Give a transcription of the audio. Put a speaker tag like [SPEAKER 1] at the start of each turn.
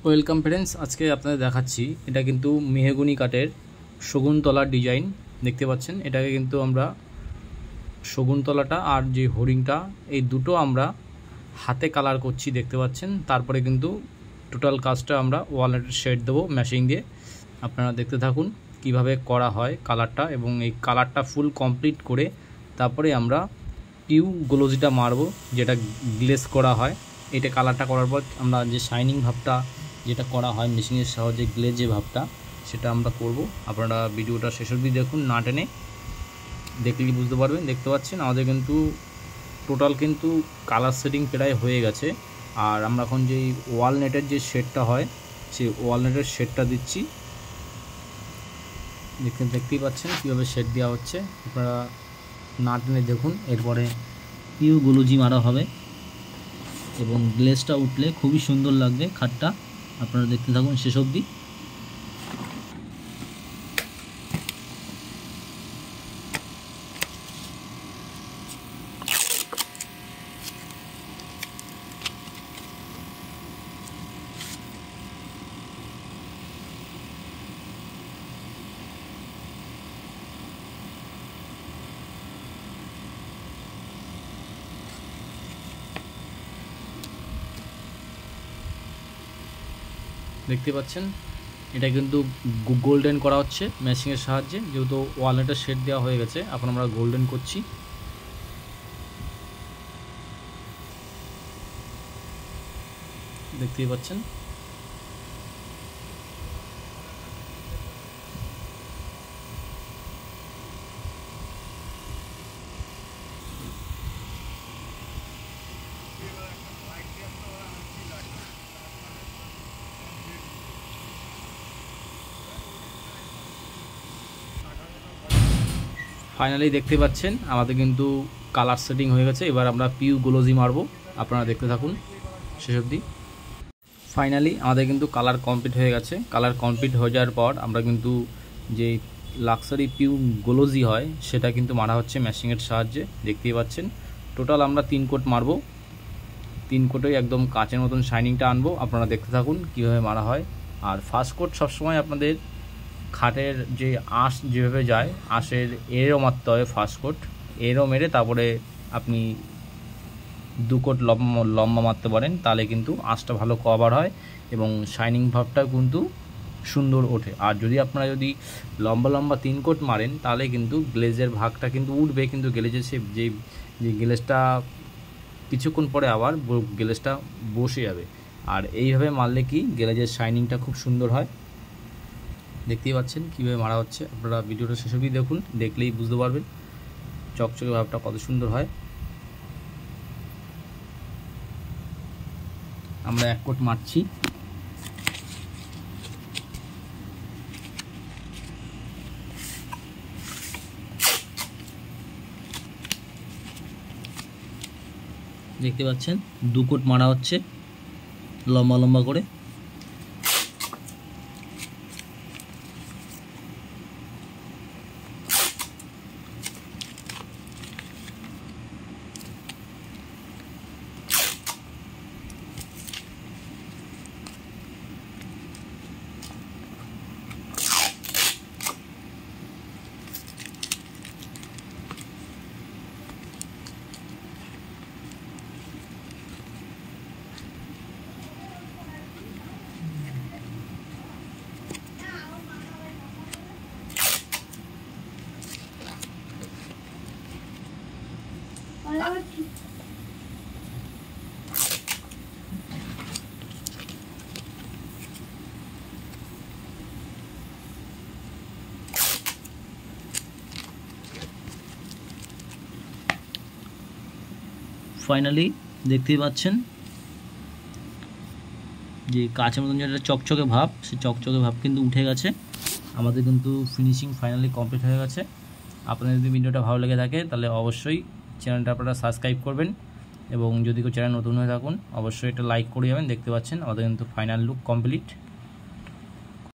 [SPEAKER 1] Welcome friends, আজকে আপনাদের দেখাচ্ছি এটা কিন্তু মেহগনি কাঠের শগুনতলার ডিজাইন দেখতে পাচ্ছেন। এটাকে কিন্তু আমরা শগুনতলাটা আর যে হোর্ডিংটা এই দুটো আমরা হাতে কালার করছি দেখতে পাচ্ছেন। তারপরে কিন্তু টোটাল কাজটা আমরা ওয়ালনাটের শেড দেবো মেশিং দিয়ে। আপনারা দেখতে থাকুন কিভাবে করা হয় কালারটা, এবং এই কালারটা ফুল কমপ্লিট করে তারপরে আমরা পিউ গ্লোজিটা মারবো, যেটা গ্লেজ করা হয়। এটা কালারটা করার পর আমরা যে শাইনিং ভাবটা যেটা করা হয় মেশিনের সাহায্যে গ্লেজ যে ভাবটা সেটা আমরা করব। আপনারা ভিডিওটা শেষ অবধি দেখুন, না টেনে দেখলেই বুঝতে পারবেন। দেখতে পাচ্ছেন আমাদের কিন্তু টোটাল কিন্তু কালার সেটিং প্রায় হয়ে গেছে। আর আমরা এখন যেই ওয়ালনেটের যে শেডটা হয় সেই ওয়ালনেটের শেডটা দিচ্ছি। দেখতেই পাচ্ছেন কীভাবে শেড দেওয়া হচ্ছে, আপনারা না টেনে দেখুন। এরপরে পিউ গ্লোজি মারা হবে এবং গ্লেজটা উঠলে খুবই সুন্দর লাগবে খাটটা। আপনারা দেখতে থাকুন শেষ অবধি। দেখতে পাচ্ছেন এটা কিন্তু গোল্ডেন করা হচ্ছে মেশিনের সাহায্যে, যেহেতু ওয়ালনেটের শেড দেওয়া হয়ে গেছে। এখন আমরা গোল্ডেন করছি। দেখতেই পাচ্ছেন ফাইনালি দেখতে পাচ্ছেন আমাদের কিন্তু কালার সেটিং হয়ে গেছে। এবার আমরা পিউ গ্লোজি মারবো, আপনারা দেখতে থাকুন শেষ অবধি। ফাইনালি আমাদের কিন্তু কালার কমপ্লিট হয়ে গেছে। কালার কমপ্লিট হয়ে যাওয়ার পর আমরা কিন্তু যে লাক্সারি পিউ গ্লোজি হয় সেটা কিন্তু মারা হচ্ছে মেশিনের সাহায্যে। দেখতেই পাচ্ছেন টোটাল আমরা 3 কোট মারবো। 3 কোটেই একদম কাঁচের মতন শাইনিংটা আনবো। আপনারা দেখতে থাকুন কীভাবে মারা হয়। আর ফার্স্ট কোট সবসময় আপনাদের খাটের যে আঁশ যেভাবে যায় আঁশের এরও মারতে হবে। ফার্স্ট কোট এরও মেরে তারপরে আপনি 2 কোট লম্বা মারতে পারেন, তাহলে কিন্তু আঁশটা ভালো কভার হয় এবং শাইনিং ভাবটা কিন্তু সুন্দর ওঠে। আর যদি আপনারা লম্বা 3 কোট মারেন তাহলে কিন্তু গ্লেজের ভাগটা কিন্তু উঠবে, কিন্তু গ্লেজের যে গ্লেজটা কিছুক্ষণ পরে আবার গ্লেজটা বসে যাবে। আর এইভাবে মারলে কি গ্লেজের শাইনিংটা খুব সুন্দর হয়। দেখতেই পাচ্ছেন কীভাবে মারা হচ্ছে। আপনারা ভিডিওটা শেষ অবধি দেখুন, দেখলেই বুঝতে পারবেন চকচকে ভাবটা কত সুন্দর হয়। আমরা 1 কোট মারছি। দেখতে পাচ্ছেন 2 কোট মারা হচ্ছে লম্বা করে। ফাইনালি দেখতেই পাচ্ছেন যে কাঁচের মতন যেটা চকচকে ভাব, সেই চকচকে ভাব কিন্তু উঠে গেছে। আমাদের কিন্তু ফিনিশিং ফাইনালি কমপ্লিট হয়ে গেছে। আপনাদের যদি ভিডিওটা ভালো লেগে থাকে তাহলে অবশ্যই চ্যানেলটা আপনারা সাবস্ক্রাইব করবেন, এবং যদি কেউ চ্যানেল নতুন হয়ে থাকুন অবশ্যই এটা লাইক করে যাবেন। দেখতে পাচ্ছেন আমাদের কিন্তু ফাইনাল লুক কমপ্লিট।